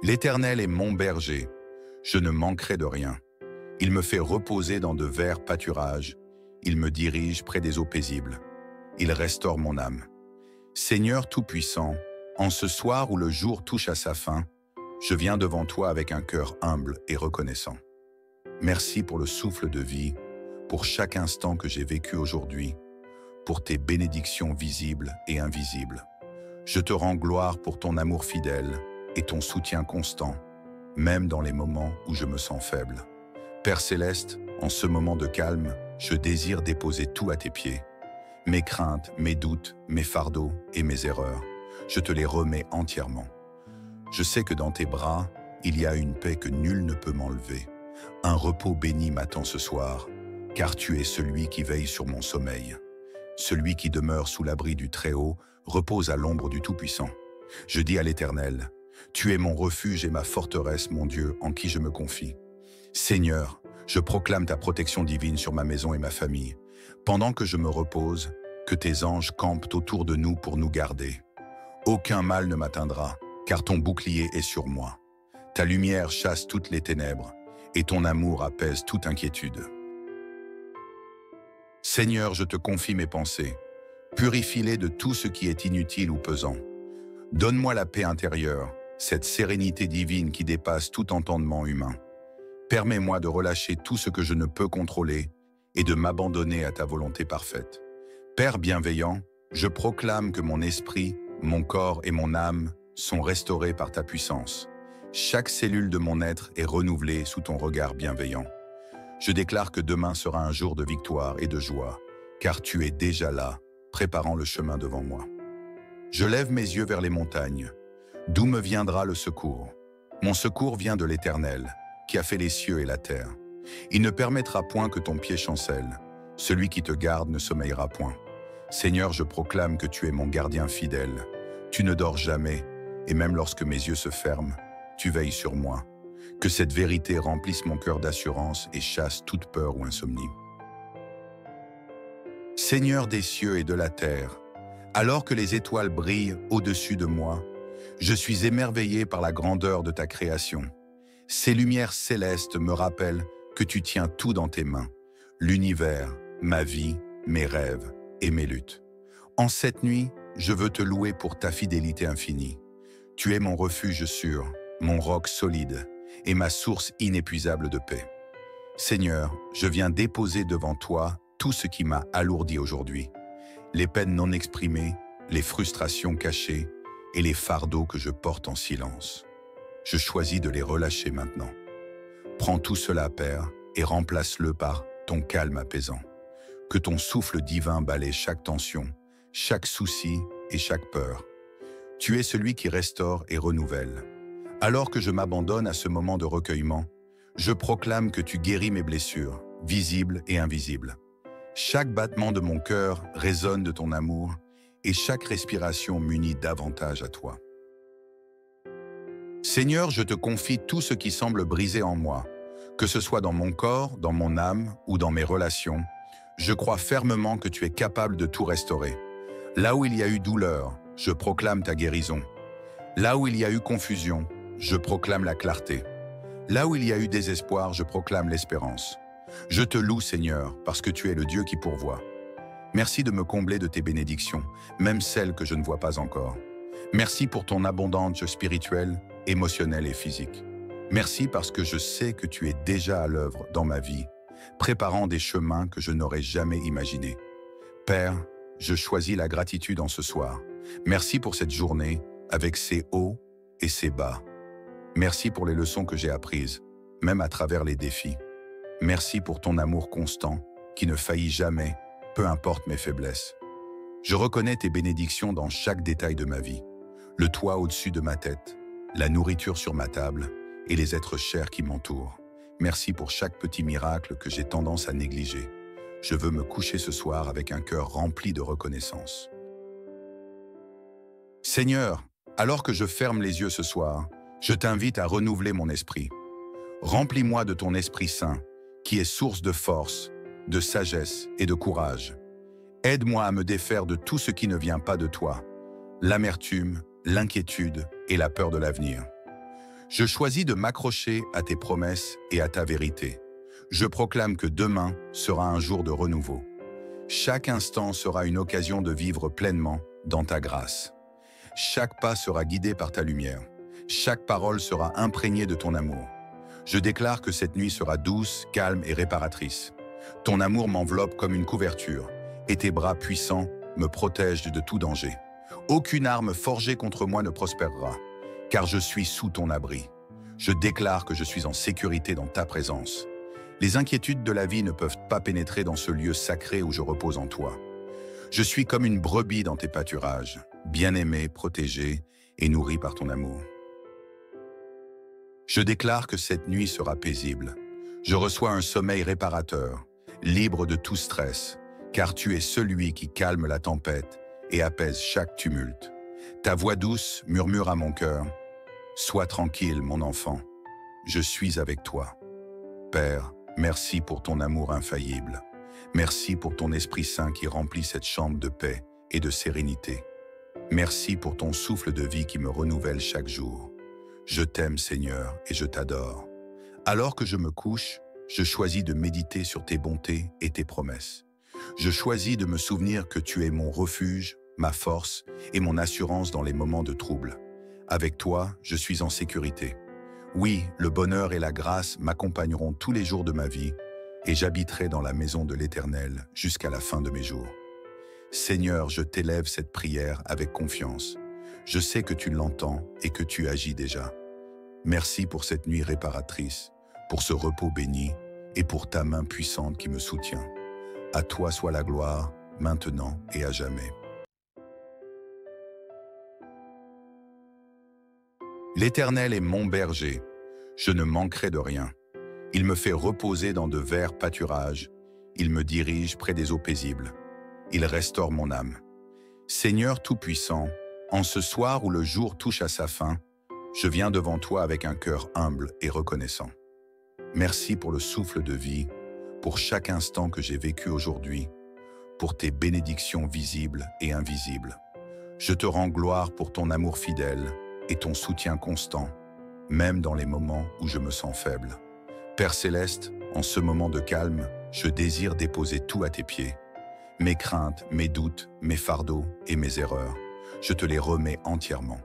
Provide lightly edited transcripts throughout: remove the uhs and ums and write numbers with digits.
L'Éternel est mon berger, je ne manquerai de rien. Il me fait reposer dans de verts pâturages, il me dirige près des eaux paisibles. Il restaure mon âme. Seigneur Tout-Puissant, en ce soir où le jour touche à sa fin, je viens devant toi avec un cœur humble et reconnaissant. Merci pour le souffle de vie, pour chaque instant que j'ai vécu aujourd'hui, pour tes bénédictions visibles et invisibles. Je te rends gloire pour ton amour fidèle et ton soutien constant, même dans les moments où je me sens faible. Père Céleste, en ce moment de calme, je désire déposer tout à tes pieds. Mes craintes, mes doutes, mes fardeaux et mes erreurs, je te les remets entièrement. Je sais que dans tes bras, il y a une paix que nul ne peut m'enlever. Un repos béni m'attend ce soir, car tu es celui qui veille sur mon sommeil. Celui qui demeure sous l'abri du Très-Haut repose à l'ombre du Tout-Puissant. Je dis à l'Éternel, tu es mon refuge et ma forteresse, mon Dieu, en qui je me confie. Seigneur, je proclame ta protection divine sur ma maison et ma famille. Pendant que je me repose, que tes anges campent autour de nous pour nous garder. Aucun mal ne m'atteindra, car ton bouclier est sur moi. Ta lumière chasse toutes les ténèbres, et ton amour apaise toute inquiétude. Seigneur, je te confie mes pensées. Purifie-les de tout ce qui est inutile ou pesant. Donne-moi la paix intérieure, cette sérénité divine qui dépasse tout entendement humain. Permets-moi de relâcher tout ce que je ne peux contrôler et de m'abandonner à ta volonté parfaite. Père bienveillant, je proclame que mon esprit, mon corps et mon âme sont restaurés par ta puissance. Chaque cellule de mon être est renouvelée sous ton regard bienveillant. Je déclare que demain sera un jour de victoire et de joie, car tu es déjà là, préparant le chemin devant moi. Je lève mes yeux vers les montagnes. D'où me viendra le secours? Mon secours vient de l'Éternel, qui a fait les cieux et la terre. Il ne permettra point que ton pied chancelle. Celui qui te garde ne sommeillera point. Seigneur, je proclame que tu es mon gardien fidèle. Tu ne dors jamais, et même lorsque mes yeux se ferment, tu veilles sur moi. Que cette vérité remplisse mon cœur d'assurance et chasse toute peur ou insomnie. Seigneur des cieux et de la terre, alors que les étoiles brillent au-dessus de moi, je suis émerveillé par la grandeur de ta création. Ces lumières célestes me rappellent que tu tiens tout dans tes mains, l'univers, ma vie, mes rêves et mes luttes. En cette nuit, je veux te louer pour ta fidélité infinie. Tu es mon refuge sûr, mon roc solide et ma source inépuisable de paix. Seigneur, je viens déposer devant toi tout ce qui m'a alourdi aujourd'hui. Les peines non exprimées, les frustrations cachées et les fardeaux que je porte en silence. Je choisis de les relâcher maintenant. Prends tout cela, Père, et remplace-le par ton calme apaisant. Que ton souffle divin balaie chaque tension, chaque souci et chaque peur. Tu es celui qui restaure et renouvelle. Alors que je m'abandonne à ce moment de recueillement, je proclame que tu guéris mes blessures, visibles et invisibles. Chaque battement de mon cœur résonne de ton amour et chaque respiration m'unit davantage à toi. Seigneur, je te confie tout ce qui semble brisé en moi, que ce soit dans mon corps, dans mon âme ou dans mes relations. Je crois fermement que tu es capable de tout restaurer. Là où il y a eu douleur, je proclame ta guérison. Là où il y a eu confusion, je proclame la clarté. Là où il y a eu désespoir, je proclame l'espérance. Je te loue, Seigneur, parce que tu es le Dieu qui pourvoit. Merci de me combler de tes bénédictions, même celles que je ne vois pas encore. Merci pour ton abondance spirituelle, émotionnelle et physique. Merci parce que je sais que tu es déjà à l'œuvre dans ma vie, préparant des chemins que je n'aurais jamais imaginés. Père, je choisis la gratitude en ce soir. Merci pour cette journée, avec ses hauts et ses bas. Merci pour les leçons que j'ai apprises, même à travers les défis. Merci pour ton amour constant, qui ne faillit jamais, peu importe mes faiblesses. Je reconnais tes bénédictions dans chaque détail de ma vie. Le toit au-dessus de ma tête, la nourriture sur ma table et les êtres chers qui m'entourent. Merci pour chaque petit miracle que j'ai tendance à négliger. Je veux me coucher ce soir avec un cœur rempli de reconnaissance. Seigneur, alors que je ferme les yeux ce soir, je t'invite à renouveler mon esprit. Remplis-moi de ton Esprit Saint, qui est source de force, de sagesse et de courage. Aide-moi à me défaire de tout ce qui ne vient pas de toi, l'amertume, l'inquiétude et la peur de l'avenir. Je choisis de m'accrocher à tes promesses et à ta vérité. Je proclame que demain sera un jour de renouveau. Chaque instant sera une occasion de vivre pleinement dans ta grâce. Chaque pas sera guidé par ta lumière. Chaque parole sera imprégnée de ton amour. Je déclare que cette nuit sera douce, calme et réparatrice. Ton amour m'enveloppe comme une couverture, et tes bras puissants me protègent de tout danger. Aucune arme forgée contre moi ne prospérera, car je suis sous ton abri. Je déclare que je suis en sécurité dans ta présence. Les inquiétudes de la vie ne peuvent pas pénétrer dans ce lieu sacré où je repose en toi. Je suis comme une brebis dans tes pâturages, bien-aimée, protégée et nourrie par ton amour. Je déclare que cette nuit sera paisible. Je reçois un sommeil réparateur, libre de tout stress, car tu es celui qui calme la tempête et apaise chaque tumulte. Ta voix douce murmure à mon cœur, « Sois tranquille, mon enfant, je suis avec toi. » Père, merci pour ton amour infaillible. Merci pour ton Esprit Saint qui remplit cette chambre de paix et de sérénité. Merci pour ton souffle de vie qui me renouvelle chaque jour. Je t'aime, Seigneur, et je t'adore. Alors que je me couche, je choisis de méditer sur tes bontés et tes promesses. Je choisis de me souvenir que tu es mon refuge, ma force et mon assurance dans les moments de trouble. Avec toi, je suis en sécurité. Oui, le bonheur et la grâce m'accompagneront tous les jours de ma vie et j'habiterai dans la maison de l'Éternel jusqu'à la fin de mes jours. Seigneur, je t'élève cette prière avec confiance. Je sais que tu l'entends et que tu agis déjà. Merci pour cette nuit réparatrice, pour ce repos béni et pour ta main puissante qui me soutient. À toi soit la gloire, maintenant et à jamais. L'Éternel est mon berger, je ne manquerai de rien. Il me fait reposer dans de verts pâturages, il me dirige près des eaux paisibles. Il restaure mon âme. Seigneur Tout-Puissant, en ce soir où le jour touche à sa fin, je viens devant toi avec un cœur humble et reconnaissant. Merci pour le souffle de vie, pour chaque instant que j'ai vécu aujourd'hui, pour tes bénédictions visibles et invisibles. Je te rends gloire pour ton amour fidèle et ton soutien constant, même dans les moments où je me sens faible. Père Céleste, en ce moment de calme, je désire déposer tout à tes pieds. Mes craintes, mes doutes, mes fardeaux et mes erreurs, je te les remets entièrement.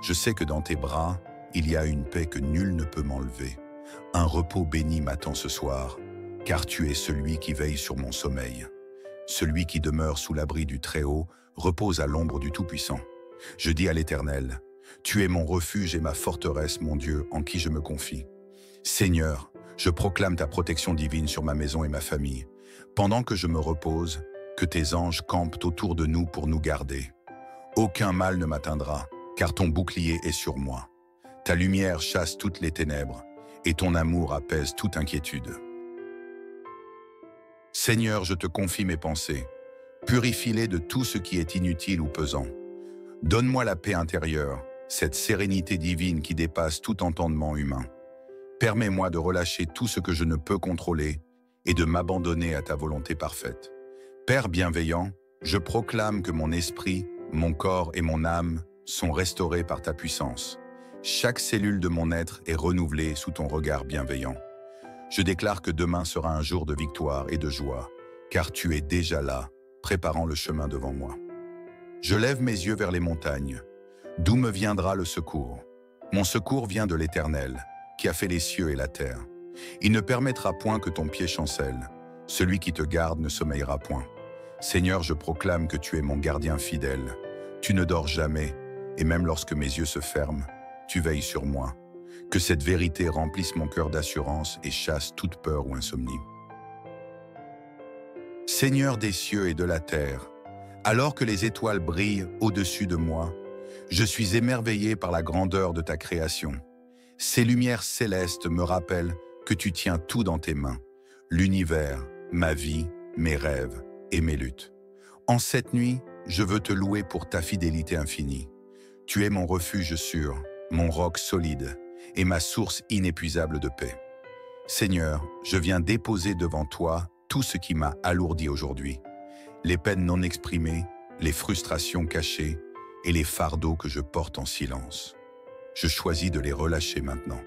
Je sais que dans tes bras, il y a une paix que nul ne peut m'enlever. Un repos béni m'attend ce soir, car tu es celui qui veille sur mon sommeil. Celui qui demeure sous l'abri du Très-Haut repose à l'ombre du Tout-Puissant. Je dis à l'Éternel, tu es mon refuge et ma forteresse, mon Dieu, en qui je me confie. Seigneur, je proclame ta protection divine sur ma maison et ma famille. Pendant que je me repose, que tes anges campent autour de nous pour nous garder. Aucun mal ne m'atteindra, car ton bouclier est sur moi. Ta lumière chasse toutes les ténèbres, et ton amour apaise toute inquiétude. Seigneur, je te confie mes pensées. Purifie-les de tout ce qui est inutile ou pesant. Donne-moi la paix intérieure, cette sérénité divine qui dépasse tout entendement humain. Permets-moi de relâcher tout ce que je ne peux contrôler et de m'abandonner à ta volonté parfaite. Père bienveillant, je proclame que mon esprit, mon corps et mon âme sont restaurés par ta puissance. Chaque cellule de mon être est renouvelée sous ton regard bienveillant. Je déclare que demain sera un jour de victoire et de joie, car tu es déjà là, préparant le chemin devant moi. Je lève mes yeux vers les montagnes. D'où me viendra le secours? Mon secours vient de l'Éternel, qui a fait les cieux et la terre. Il ne permettra point que ton pied chancelle. Celui qui te garde ne sommeillera point. Seigneur, je proclame que tu es mon gardien fidèle. Tu ne dors jamais, et même lorsque mes yeux se ferment, tu veilles sur moi. Que cette vérité remplisse mon cœur d'assurance et chasse toute peur ou insomnie. Seigneur des cieux et de la terre, alors que les étoiles brillent au-dessus de moi, je suis émerveillé par la grandeur de ta création. Ces lumières célestes me rappellent que tu tiens tout dans tes mains, l'univers, ma vie, mes rêves et mes luttes. En cette nuit, je veux te louer pour ta fidélité infinie. Tu es mon refuge sûr, mon roc solide et ma source inépuisable de paix. Seigneur, je viens déposer devant toi tout ce qui m'a alourdi aujourd'hui. Les peines non exprimées, les frustrations cachées et les fardeaux que je porte en silence. je choisis de les relâcher maintenant.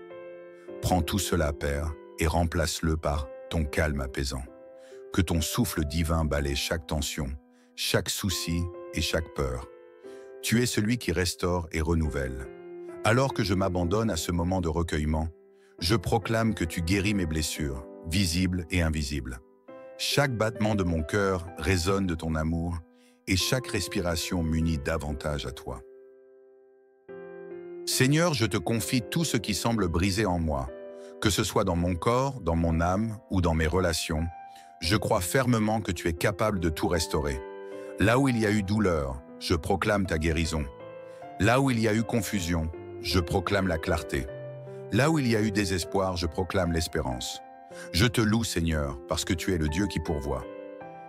Prends tout cela, Père, et remplace-le par ton calme apaisant. Que ton souffle divin balaie chaque tension, chaque souci et chaque peur. Tu es celui qui restaure et renouvelle. Alors que je m'abandonne à ce moment de recueillement, je proclame que tu guéris mes blessures, visibles et invisibles. Chaque battement de mon cœur résonne de ton amour et chaque respiration m'unit davantage à toi. Seigneur, je te confie tout ce qui semble brisé en moi, que ce soit dans mon corps, dans mon âme ou dans mes relations. Je crois fermement que tu es capable de tout restaurer. Là où il y a eu douleur, je proclame ta guérison. Là où il y a eu confusion, je proclame la clarté. Là où il y a eu désespoir, je proclame l'espérance. Je te loue, Seigneur, parce que tu es le Dieu qui pourvoit.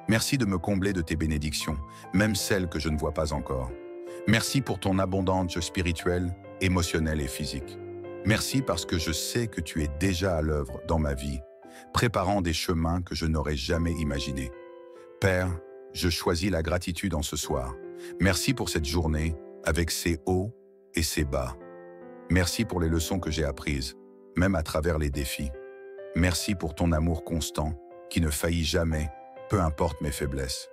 Merci de me combler de tes bénédictions, même celles que je ne vois pas encore. Merci pour ton abondance spirituelle, émotionnelle et physique. Merci parce que je sais que tu es déjà à l'œuvre dans ma vie, préparant des chemins que je n'aurais jamais imaginés. Père, je choisis la gratitude en ce soir. Merci pour cette journée, avec ses hauts et ses bas. Merci pour les leçons que j'ai apprises, même à travers les défis. Merci pour ton amour constant, qui ne faillit jamais, peu importe mes faiblesses.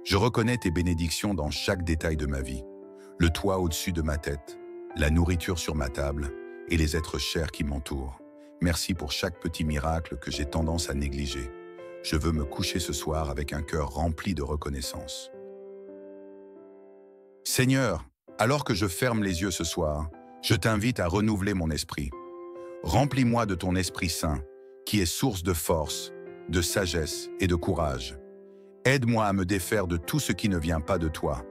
Je reconnais tes bénédictions dans chaque détail de ma vie. Le toit au-dessus de ma tête, la nourriture sur ma table et les êtres chers qui m'entourent. Merci pour chaque petit miracle que j'ai tendance à négliger. Je veux me coucher ce soir avec un cœur rempli de reconnaissance. Seigneur, alors que je ferme les yeux ce soir, je t'invite à renouveler mon esprit. Remplis-moi de ton Esprit Saint, qui est source de force, de sagesse et de courage. Aide-moi à me défaire de tout ce qui ne vient pas de toi,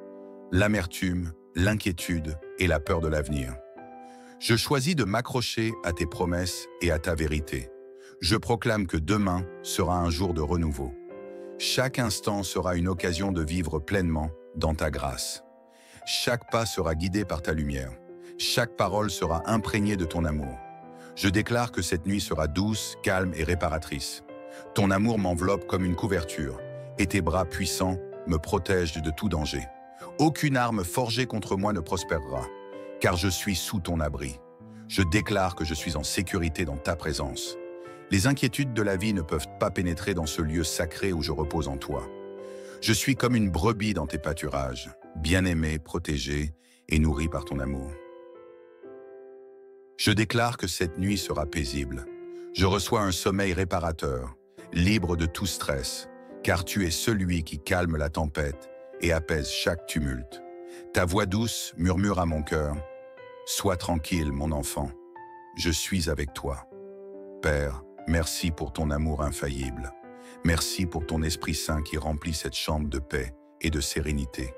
l'amertume, l'inquiétude et la peur de l'avenir. Je choisis de m'accrocher à tes promesses et à ta vérité. Je proclame que demain sera un jour de renouveau. Chaque instant sera une occasion de vivre pleinement dans ta grâce. Chaque pas sera guidé par ta lumière. Chaque parole sera imprégnée de ton amour. Je déclare que cette nuit sera douce, calme et réparatrice. Ton amour m'enveloppe comme une couverture, et tes bras puissants me protègent de tout danger. Aucune arme forgée contre moi ne prospérera, car je suis sous ton abri. Je déclare que je suis en sécurité dans ta présence. Les inquiétudes de la vie ne peuvent pas pénétrer dans ce lieu sacré où je repose en toi. Je suis comme une brebis dans tes pâturages, bien-aimée, protégée et nourrie par ton amour. Je déclare que cette nuit sera paisible. Je reçois un sommeil réparateur, libre de tout stress, car tu es celui qui calme la tempête et apaise chaque tumulte. Ta voix douce murmure à mon cœur, « Sois tranquille, mon enfant, je suis avec toi. » Père, merci pour ton amour infaillible. Merci pour ton Esprit Saint qui remplit cette chambre de paix et de sérénité.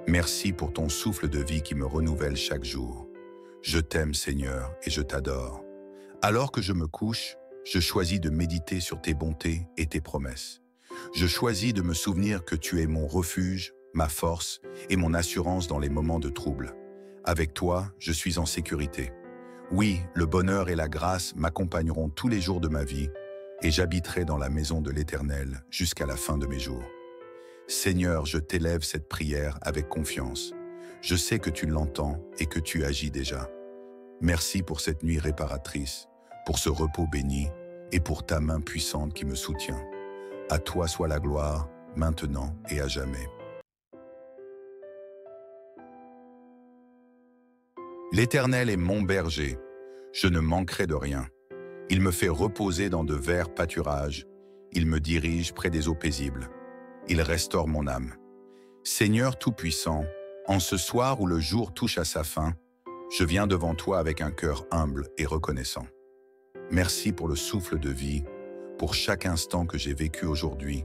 Merci pour ton souffle de vie qui me renouvelle chaque jour. Je t'aime, Seigneur, et je t'adore. Alors que je me couche, je choisis de méditer sur tes bontés et tes promesses. Je choisis de me souvenir que tu es mon refuge, ma force et mon assurance dans les moments de trouble. Avec toi, je suis en sécurité. Oui, le bonheur et la grâce m'accompagneront tous les jours de ma vie et j'habiterai dans la maison de l'Éternel jusqu'à la fin de mes jours. Seigneur, je t'élève cette prière avec confiance. Je sais que tu l'entends et que tu agis déjà. Merci pour cette nuit réparatrice, pour ce repos béni et pour ta main puissante qui me soutient. À toi soit la gloire, maintenant et à jamais. L'Éternel est mon berger, je ne manquerai de rien. Il me fait reposer dans de verts pâturages, il me dirige près des eaux paisibles. Il restaure mon âme. Seigneur Tout-Puissant, en ce soir où le jour touche à sa fin, je viens devant toi avec un cœur humble et reconnaissant. Merci pour le souffle de vie, pour chaque instant que j'ai vécu aujourd'hui,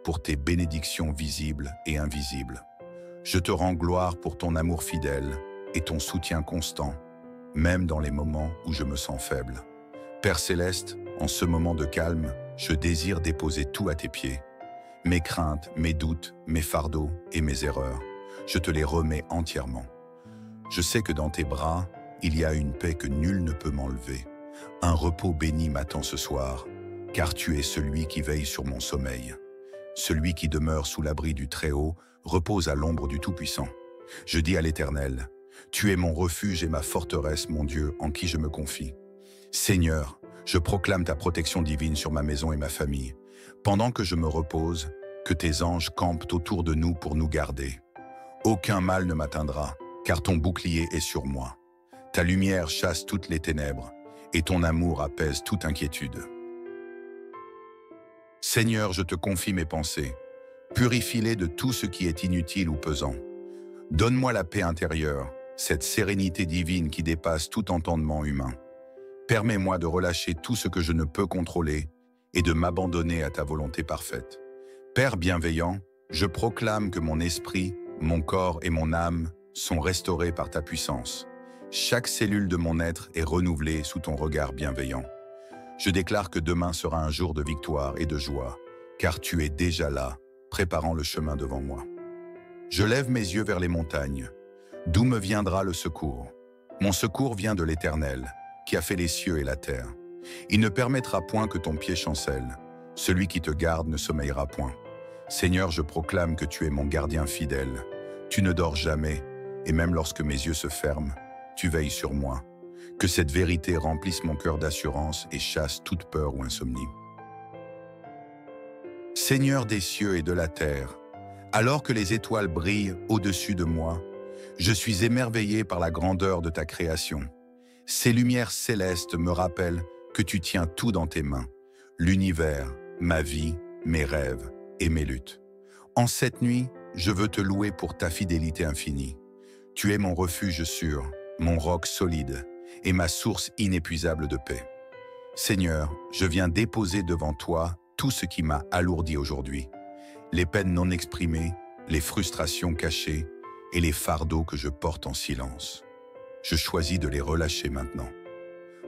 pour tes bénédictions visibles et invisibles. Je te rends gloire pour ton amour fidèle et ton soutien constant, même dans les moments où je me sens faible. Père Céleste, en ce moment de calme, je désire déposer tout à tes pieds. Mes craintes, mes doutes, mes fardeaux et mes erreurs, je te les remets entièrement. Je sais que dans tes bras, il y a une paix que nul ne peut m'enlever. Un repos béni m'attend ce soir, car tu es celui qui veille sur mon sommeil. Celui qui demeure sous l'abri du Très-Haut repose à l'ombre du Tout-Puissant. Je dis à l'Éternel, Tu es mon refuge et ma forteresse, mon Dieu, en qui je me confie. Seigneur, je proclame ta protection divine sur ma maison et ma famille. Pendant que je me repose, que tes anges campent autour de nous pour nous garder. Aucun mal ne m'atteindra, car ton bouclier est sur moi. Ta lumière chasse toutes les ténèbres, et ton amour apaise toute inquiétude. Seigneur, je te confie mes pensées. Purifie-les de tout ce qui est inutile ou pesant. Donne-moi la paix intérieure, cette sérénité divine qui dépasse tout entendement humain. Permets-moi de relâcher tout ce que je ne peux contrôler et de m'abandonner à ta volonté parfaite. Père bienveillant, je proclame que mon esprit, mon corps et mon âme sont restaurés par ta puissance. Chaque cellule de mon être est renouvelée sous ton regard bienveillant. Je déclare que demain sera un jour de victoire et de joie, car tu es déjà là, préparant le chemin devant moi. Je lève mes yeux vers les montagnes. D'où me viendra le secours? Mon secours vient de l'Éternel, qui a fait les cieux et la terre. Il ne permettra point que ton pied chancelle. Celui qui te garde ne sommeillera point. Seigneur, je proclame que tu es mon gardien fidèle. Tu ne dors jamais, et même lorsque mes yeux se ferment, tu veilles sur moi. Que cette vérité remplisse mon cœur d'assurance et chasse toute peur ou insomnie. Seigneur des cieux et de la terre, alors que les étoiles brillent au-dessus de moi, je suis émerveillé par la grandeur de ta création. Ces lumières célestes me rappellent que tu tiens tout dans tes mains, l'univers, ma vie, mes rêves et mes luttes. En cette nuit, je veux te louer pour ta fidélité infinie. Tu es mon refuge sûr, mon roc solide et ma source inépuisable de paix. Seigneur, je viens déposer devant toi tout ce qui m'a alourdi aujourd'hui, les peines non exprimées, les frustrations cachées et les fardeaux que je porte en silence. Je choisis de les relâcher maintenant.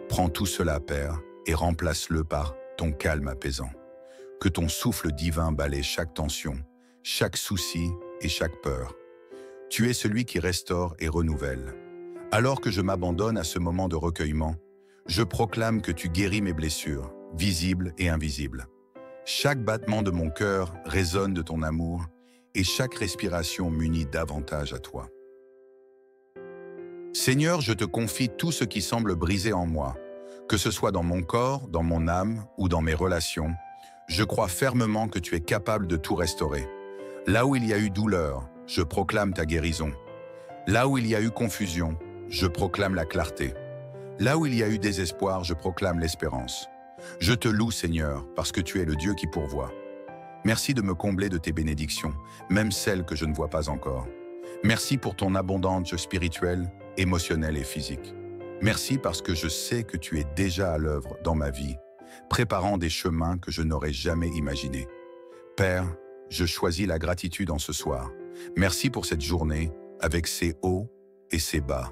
Prends tout cela, Père, et remplace-le par ton calme apaisant. Que ton souffle divin balaie chaque tension, chaque souci et chaque peur. Tu es celui qui restaure et renouvelle. Alors que je m'abandonne à ce moment de recueillement, je proclame que tu guéris mes blessures, visibles et invisibles. Chaque battement de mon cœur résonne de ton amour et chaque respiration m'unit davantage à toi. Seigneur, je te confie tout ce qui semble brisé en moi, que ce soit dans mon corps, dans mon âme ou dans mes relations. Je crois fermement que tu es capable de tout restaurer. Là où il y a eu douleur, je proclame ta guérison. Là où il y a eu confusion, je proclame la clarté. Là où il y a eu désespoir, je proclame l'espérance. Je te loue, Seigneur, parce que tu es le Dieu qui pourvoit. Merci de me combler de tes bénédictions, même celles que je ne vois pas encore. Merci pour ton abondance spirituelle, émotionnelle et physique. Merci parce que je sais que tu es déjà à l'œuvre dans ma vie, préparant des chemins que je n'aurais jamais imaginés. Père, je choisis la gratitude en ce soir. Merci pour cette journée, avec ses hauts et ses bas.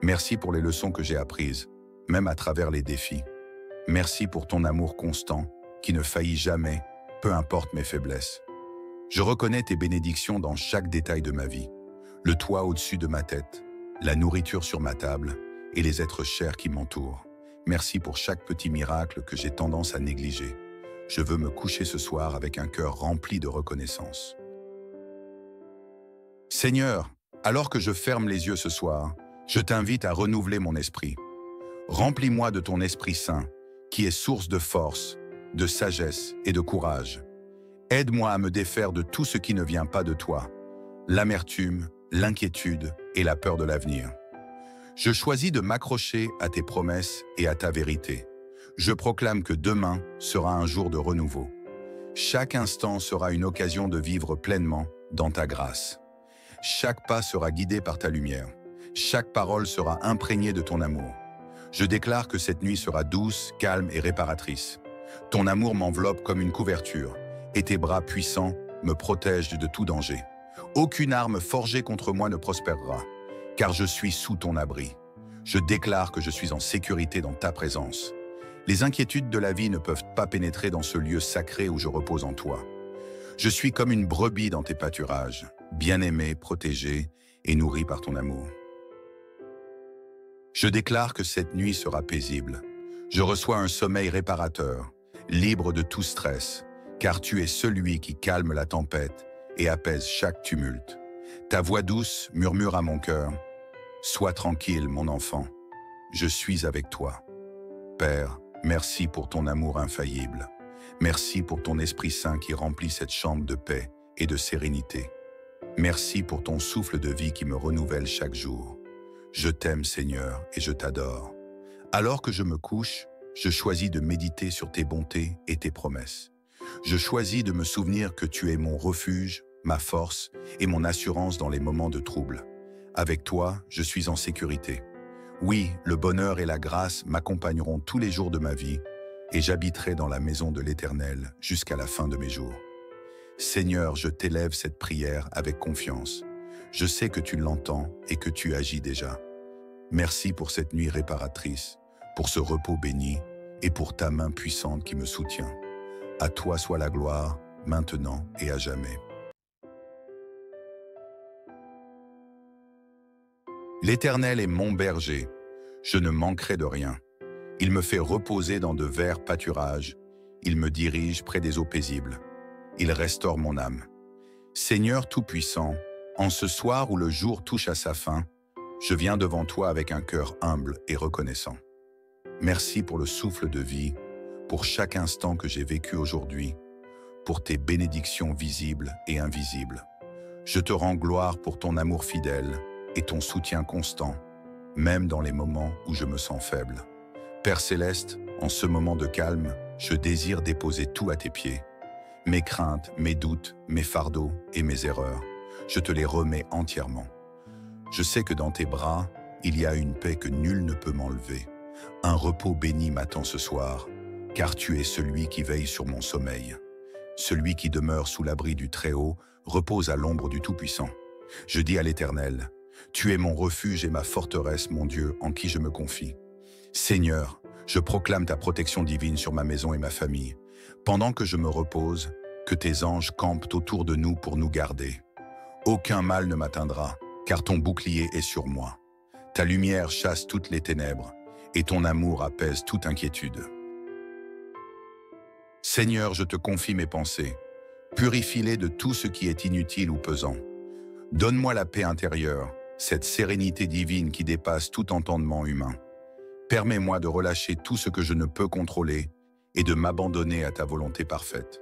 Merci pour les leçons que j'ai apprises, même à travers les défis. Merci pour ton amour constant, qui ne faillit jamais, peu importe mes faiblesses. Je reconnais tes bénédictions dans chaque détail de ma vie. Le toit au-dessus de ma tête, la nourriture sur ma table et les êtres chers qui m'entourent. Merci pour chaque petit miracle que j'ai tendance à négliger. Je veux me coucher ce soir avec un cœur rempli de reconnaissance. Seigneur, alors que je ferme les yeux ce soir, je t'invite à renouveler mon esprit. Remplis-moi de ton Esprit Saint, qui est source de force, de sagesse et de courage. Aide-moi à me défaire de tout ce qui ne vient pas de toi, l'amertume, l'inquiétude et la peur de l'avenir. Je choisis de m'accrocher à tes promesses et à ta vérité. Je proclame que demain sera un jour de renouveau. Chaque instant sera une occasion de vivre pleinement dans ta grâce. Chaque pas sera guidé par ta lumière. Chaque parole sera imprégnée de ton amour. Je déclare que cette nuit sera douce, calme et réparatrice. Ton amour m'enveloppe comme une couverture, et tes bras puissants me protègent de tout danger. Aucune arme forgée contre moi ne prospérera, car je suis sous ton abri. Je déclare que je suis en sécurité dans ta présence. Les inquiétudes de la vie ne peuvent pas pénétrer dans ce lieu sacré où je repose en toi. Je suis comme une brebis dans tes pâturages, bien-aimée, protégée et nourrie par ton amour. Je déclare que cette nuit sera paisible. Je reçois un sommeil réparateur, libre de tout stress, car tu es celui qui calme la tempête et apaise chaque tumulte. Ta voix douce murmure à mon cœur: « Sois tranquille, mon enfant. Je suis avec toi. Père, merci pour ton amour infaillible. Merci pour ton Esprit Saint qui remplit cette chambre de paix et de sérénité. Merci pour ton souffle de vie qui me renouvelle chaque jour. Je t'aime, Seigneur, et je t'adore. Alors que je me couche, je choisis de méditer sur tes bontés et tes promesses. Je choisis de me souvenir que tu es mon refuge, ma force et mon assurance dans les moments de trouble. Avec toi, je suis en sécurité. Oui, le bonheur et la grâce m'accompagneront tous les jours de ma vie et j'habiterai dans la maison de l'Éternel jusqu'à la fin de mes jours. Seigneur, je t'élève cette prière avec confiance. Je sais que tu l'entends et que tu agis déjà. Merci pour cette nuit réparatrice, pour ce repos béni et pour ta main puissante qui me soutient. À toi soit la gloire, maintenant et à jamais. L'Éternel est mon berger, je ne manquerai de rien. Il me fait reposer dans de verts pâturages, il me dirige près des eaux paisibles. Il restaure mon âme. Seigneur Tout-Puissant, en ce soir où le jour touche à sa fin, je viens devant toi avec un cœur humble et reconnaissant. Merci pour le souffle de vie, pour chaque instant que j'ai vécu aujourd'hui, pour tes bénédictions visibles et invisibles. Je te rends gloire pour ton amour fidèle et ton soutien constant, même dans les moments où je me sens faible. Père Céleste, en ce moment de calme, je désire déposer tout à tes pieds. Mes craintes, mes doutes, mes fardeaux et mes erreurs, je te les remets entièrement. Je sais que dans tes bras, il y a une paix que nul ne peut m'enlever. Un repos béni m'attend ce soir, car tu es celui qui veille sur mon sommeil. Celui qui demeure sous l'abri du Très-Haut repose à l'ombre du Tout-Puissant. Je dis à l'Éternel, tu es mon refuge et ma forteresse, mon Dieu, en qui je me confie. Seigneur, je proclame ta protection divine sur ma maison et ma famille. Pendant que je me repose, que tes anges campent autour de nous pour nous garder. Aucun mal ne m'atteindra, car ton bouclier est sur moi. Ta lumière chasse toutes les ténèbres, et ton amour apaise toute inquiétude. Seigneur, je te confie mes pensées. Purifie-les de tout ce qui est inutile ou pesant. Donne-moi la paix intérieure, cette sérénité divine qui dépasse tout entendement humain. Permets-moi de relâcher tout ce que je ne peux contrôler et de m'abandonner à ta volonté parfaite.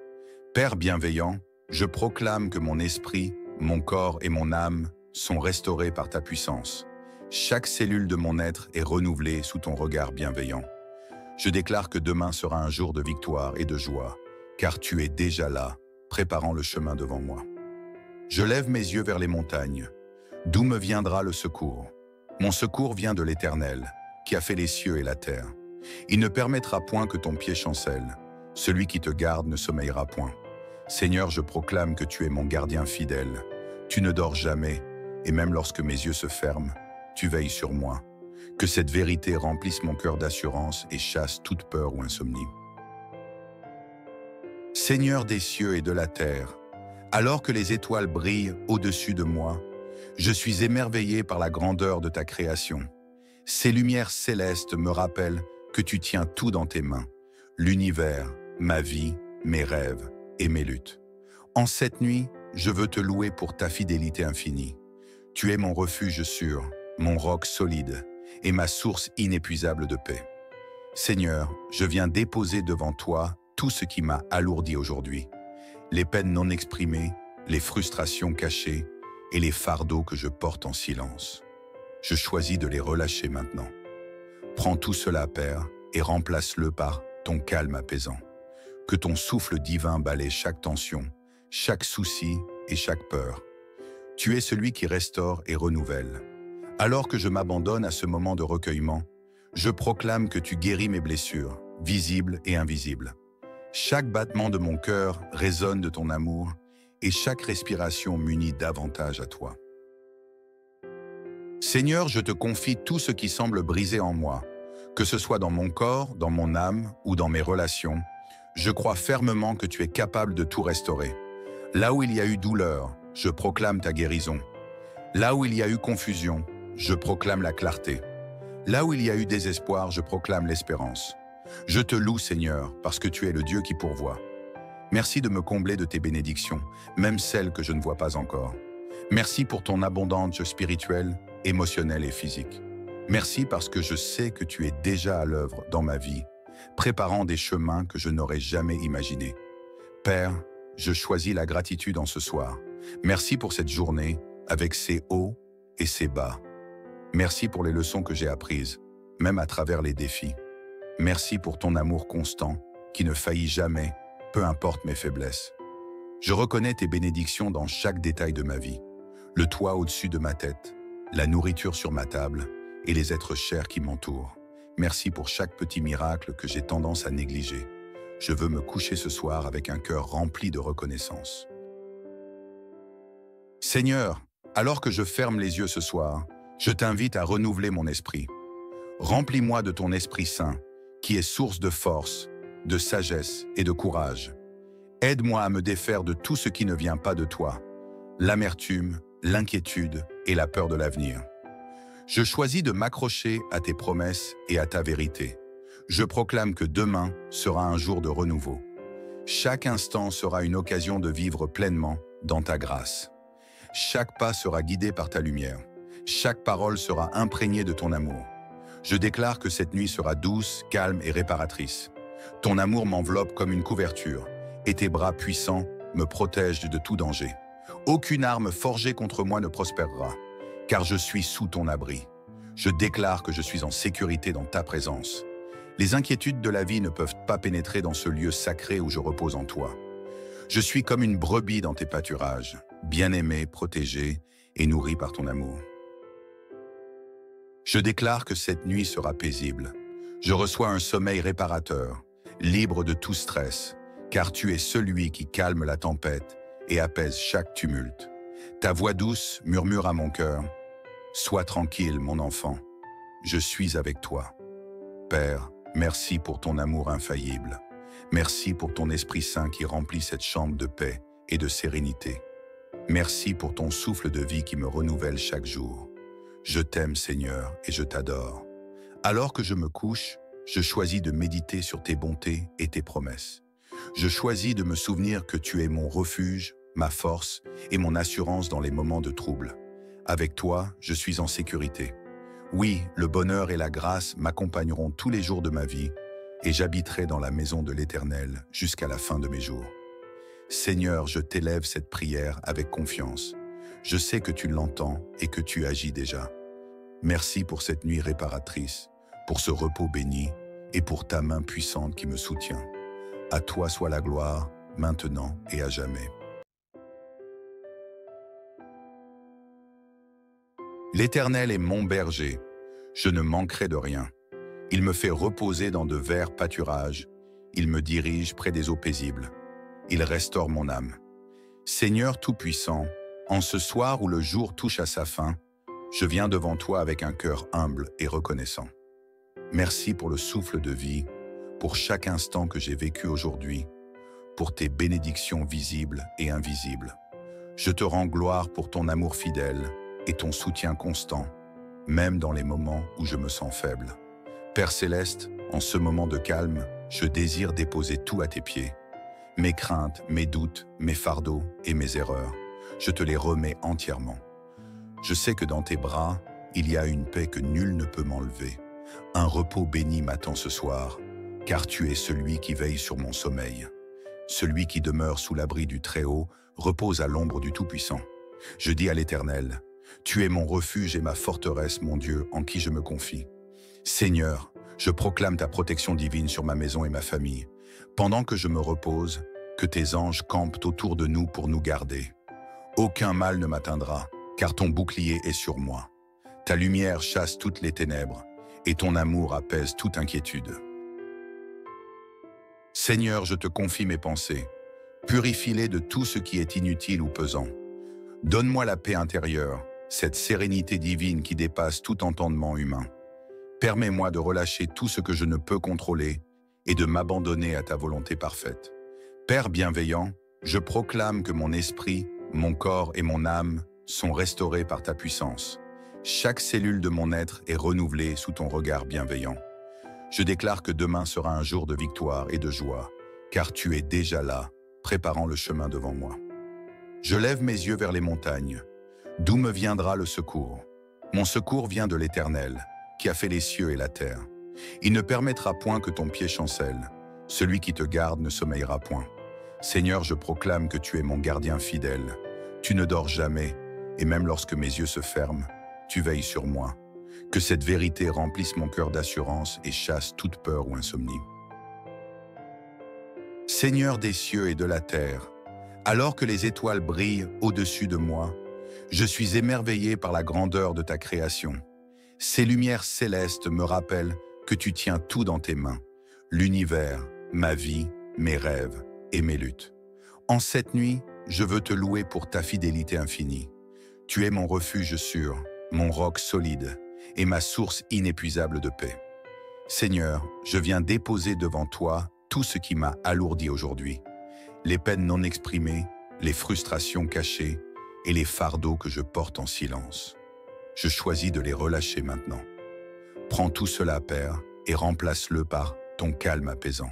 Père bienveillant, je proclame que mon esprit, mon corps et mon âme sont restaurés par ta puissance. Chaque cellule de mon être est renouvelée sous ton regard bienveillant. Je déclare que demain sera un jour de victoire et de joie, car tu es déjà là, préparant le chemin devant moi. Je lève mes yeux vers les montagnes. D'où me viendra le secours? Mon secours vient de l'Éternel, qui a fait les cieux et la terre. Il ne permettra point que ton pied chancelle. Celui qui te garde ne sommeillera point. Seigneur, je proclame que tu es mon gardien fidèle. Tu ne dors jamais, et même lorsque mes yeux se ferment, tu veilles sur moi. Que cette vérité remplisse mon cœur d'assurance et chasse toute peur ou insomnie. Seigneur des cieux et de la terre, alors que les étoiles brillent au-dessus de moi, je suis émerveillé par la grandeur de ta création. Ces lumières célestes me rappellent que tu tiens tout dans tes mains, l'univers, ma vie, mes rêves et mes luttes. En cette nuit, je veux te louer pour ta fidélité infinie. Tu es mon refuge sûr, mon roc solide et ma source inépuisable de paix. Seigneur, je viens déposer devant toi tout ce qui m'a alourdi aujourd'hui. Les peines non exprimées, les frustrations cachées et les fardeaux que je porte en silence. Je choisis de les relâcher maintenant. Prends tout cela, Père, et remplace-le par ton calme apaisant. Que ton souffle divin balaie chaque tension, chaque souci et chaque peur. Tu es celui qui restaure et renouvelle. Alors que je m'abandonne à ce moment de recueillement, je proclame que tu guéris mes blessures, visibles et invisibles. Chaque battement de mon cœur résonne de ton amour et chaque respiration m'unit davantage à toi. Seigneur, je te confie tout ce qui semble brisé en moi, que ce soit dans mon corps, dans mon âme ou dans mes relations. Je crois fermement que tu es capable de tout restaurer. Là où il y a eu douleur, je proclame ta guérison. Là où il y a eu confusion, je proclame la clarté. Là où il y a eu désespoir, je proclame l'espérance. Je te loue, Seigneur, parce que tu es le Dieu qui pourvoit. Merci de me combler de tes bénédictions, même celles que je ne vois pas encore. Merci pour ton abondance spirituelle émotionnelle et physique. Merci parce que je sais que tu es déjà à l'œuvre dans ma vie, préparant des chemins que je n'aurais jamais imaginés. Père, je choisis la gratitude en ce soir. Merci pour cette journée, avec ses hauts et ses bas. Merci pour les leçons que j'ai apprises, même à travers les défis. Merci pour ton amour constant, qui ne faillit jamais, peu importe mes faiblesses. Je reconnais tes bénédictions dans chaque détail de ma vie. Le toit au-dessus de ma tête, la nourriture sur ma table et les êtres chers qui m'entourent. Merci pour chaque petit miracle que j'ai tendance à négliger. Je veux me coucher ce soir avec un cœur rempli de reconnaissance. Seigneur, alors que je ferme les yeux ce soir, je t'invite à renouveler mon esprit. Remplis-moi de ton Esprit Saint, qui est source de force, de sagesse et de courage. Aide-moi à me défaire de tout ce qui ne vient pas de toi, l'amertume, l'inquiétude et la peur de l'avenir. Je choisis de m'accrocher à tes promesses et à ta vérité. Je proclame que demain sera un jour de renouveau. Chaque instant sera une occasion de vivre pleinement dans ta grâce. Chaque pas sera guidé par ta lumière. Chaque parole sera imprégnée de ton amour. Je déclare que cette nuit sera douce, calme et réparatrice. Ton amour m'enveloppe comme une couverture, et tes bras puissants me protègent de tout danger. Aucune arme forgée contre moi ne prospérera, car je suis sous ton abri. Je déclare que je suis en sécurité dans ta présence. Les inquiétudes de la vie ne peuvent pas pénétrer dans ce lieu sacré où je repose en toi. Je suis comme une brebis dans tes pâturages, bien-aimée, protégée et nourrie par ton amour. Je déclare que cette nuit sera paisible. Je reçois un sommeil réparateur, libre de tout stress, car tu es celui qui calme la tempête et apaise chaque tumulte. Ta voix douce murmure à mon cœur, « Sois tranquille, mon enfant, je suis avec toi. » Père, merci pour ton amour infaillible. Merci pour ton Esprit Saint qui remplit cette chambre de paix et de sérénité. Merci pour ton souffle de vie qui me renouvelle chaque jour. Je t'aime, Seigneur, et je t'adore. Alors que je me couche, je choisis de méditer sur tes bontés et tes promesses. Je choisis de me souvenir que tu es mon refuge, ma force et mon assurance dans les moments de trouble. Avec toi, je suis en sécurité. Oui, le bonheur et la grâce m'accompagneront tous les jours de ma vie et j'habiterai dans la maison de l'Éternel jusqu'à la fin de mes jours. Seigneur, je t'élève cette prière avec confiance. Je sais que tu l'entends et que tu agis déjà. Merci pour cette nuit réparatrice, pour ce repos béni et pour ta main puissante qui me soutient. À toi soit la gloire, maintenant et à jamais. L'Éternel est mon berger, je ne manquerai de rien. Il me fait reposer dans de verts pâturages, il me dirige près des eaux paisibles. Il restaure mon âme. Seigneur Tout-Puissant, en ce soir où le jour touche à sa fin, je viens devant toi avec un cœur humble et reconnaissant. Merci pour le souffle de vie, pour chaque instant que j'ai vécu aujourd'hui, pour tes bénédictions visibles et invisibles. Je te rends gloire pour ton amour fidèle et ton soutien constant, même dans les moments où je me sens faible. Père Céleste, en ce moment de calme, je désire déposer tout à tes pieds. Mes craintes, mes doutes, mes fardeaux et mes erreurs, je te les remets entièrement. Je sais que dans tes bras, il y a une paix que nul ne peut m'enlever. Un repos béni m'attend ce soir, car tu es celui qui veille sur mon sommeil. Celui qui demeure sous l'abri du Très-Haut repose à l'ombre du Tout-Puissant. Je dis à l'Éternel, tu es mon refuge et ma forteresse, mon Dieu, en qui je me confie. Seigneur, je proclame ta protection divine sur ma maison et ma famille. Pendant que je me repose, que tes anges campent autour de nous pour nous garder. Aucun mal ne m'atteindra, car ton bouclier est sur moi. Ta lumière chasse toutes les ténèbres, et ton amour apaise toute inquiétude. Seigneur, je te confie mes pensées. Purifie-les de tout ce qui est inutile ou pesant. Donne-moi la paix intérieure, cette sérénité divine qui dépasse tout entendement humain. Permets-moi de relâcher tout ce que je ne peux contrôler et de m'abandonner à ta volonté parfaite. Père bienveillant, je proclame que mon esprit, mon corps et mon âme sont restaurés par ta puissance. Chaque cellule de mon être est renouvelée sous ton regard bienveillant. Je déclare que demain sera un jour de victoire et de joie, car tu es déjà là, préparant le chemin devant moi. Je lève mes yeux vers les montagnes. D'où me viendra le secours? Mon secours vient de l'Éternel, qui a fait les cieux et la terre. Il ne permettra point que ton pied chancelle. Celui qui te garde ne sommeillera point. Seigneur, je proclame que tu es mon gardien fidèle. Tu ne dors jamais, et même lorsque mes yeux se ferment, tu veilles sur moi. Que cette vérité remplisse mon cœur d'assurance et chasse toute peur ou insomnie. Seigneur des cieux et de la terre, alors que les étoiles brillent au-dessus de moi, je suis émerveillé par la grandeur de ta création. Ces lumières célestes me rappellent que tu tiens tout dans tes mains, l'univers, ma vie, mes rêves et mes luttes. En cette nuit, je veux te louer pour ta fidélité infinie. Tu es mon refuge sûr, mon roc solide et ma source inépuisable de paix. Seigneur, je viens déposer devant toi tout ce qui m'a alourdi aujourd'hui. Les peines non exprimées, les frustrations cachées et les fardeaux que je porte en silence. Je choisis de les relâcher maintenant. Prends tout cela, Père, et remplace-le par ton calme apaisant.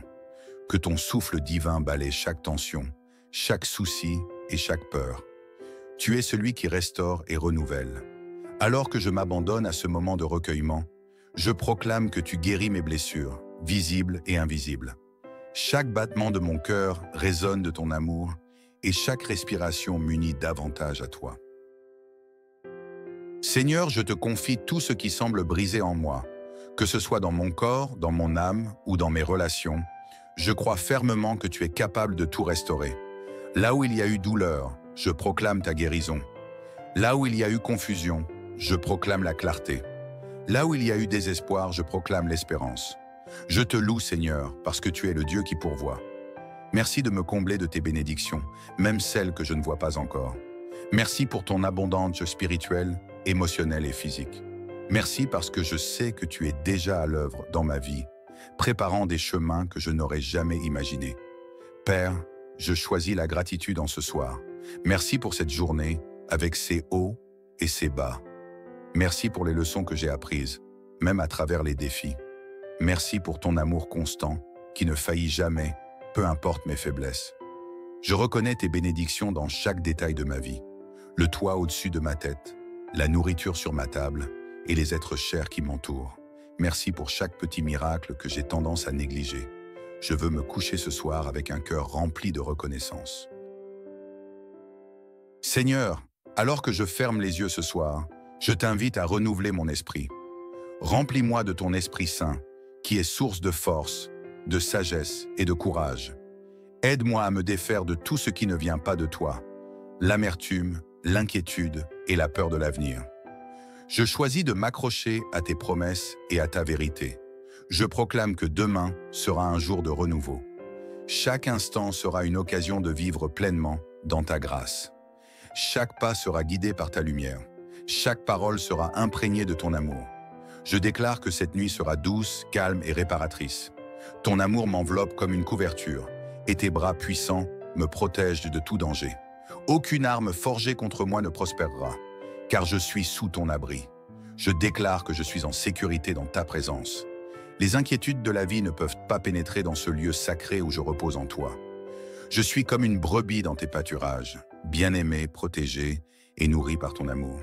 Que ton souffle divin balaie chaque tension, chaque souci et chaque peur. Tu es celui qui restaure et renouvelle. Alors que je m'abandonne à ce moment de recueillement, je proclame que tu guéris mes blessures, visibles et invisibles. Chaque battement de mon cœur résonne de ton amour et chaque respiration m'unit davantage à toi. Seigneur, je te confie tout ce qui semble brisé en moi, que ce soit dans mon corps, dans mon âme ou dans mes relations. Je crois fermement que tu es capable de tout restaurer. Là où il y a eu douleur, je proclame ta guérison. Là où il y a eu confusion, je proclame la clarté. Là où il y a eu désespoir, je proclame l'espérance. Je te loue, Seigneur, parce que tu es le Dieu qui pourvoit. Merci de me combler de tes bénédictions, même celles que je ne vois pas encore. Merci pour ton abondance spirituelle, émotionnelle et physique. Merci parce que je sais que tu es déjà à l'œuvre dans ma vie, préparant des chemins que je n'aurais jamais imaginés. Père, je choisis la gratitude en ce soir. Merci pour cette journée, avec ses hauts et ses bas. Merci pour les leçons que j'ai apprises, même à travers les défis. Merci pour ton amour constant, qui ne faillit jamais, peu importe mes faiblesses. Je reconnais tes bénédictions dans chaque détail de ma vie. Le toit au-dessus de ma tête, la nourriture sur ma table et les êtres chers qui m'entourent. Merci pour chaque petit miracle que j'ai tendance à négliger. Je veux me coucher ce soir avec un cœur rempli de reconnaissance. Seigneur, alors que je ferme les yeux ce soir, je t'invite à renouveler mon esprit. Remplis-moi de ton Esprit Saint, qui est source de force, de sagesse et de courage. Aide-moi à me défaire de tout ce qui ne vient pas de toi, l'amertume, l'inquiétude et la peur de l'avenir. Je choisis de m'accrocher à tes promesses et à ta vérité. Je proclame que demain sera un jour de renouveau. Chaque instant sera une occasion de vivre pleinement dans ta grâce. Chaque pas sera guidé par ta lumière. Chaque parole sera imprégnée de ton amour. Je déclare que cette nuit sera douce, calme et réparatrice. Ton amour m'enveloppe comme une couverture, et tes bras puissants me protègent de tout danger. Aucune arme forgée contre moi ne prospérera, car je suis sous ton abri. Je déclare que je suis en sécurité dans ta présence. Les inquiétudes de la vie ne peuvent pas pénétrer dans ce lieu sacré où je repose en toi. Je suis comme une brebis dans tes pâturages, bien-aimée, protégée et nourrie par ton amour.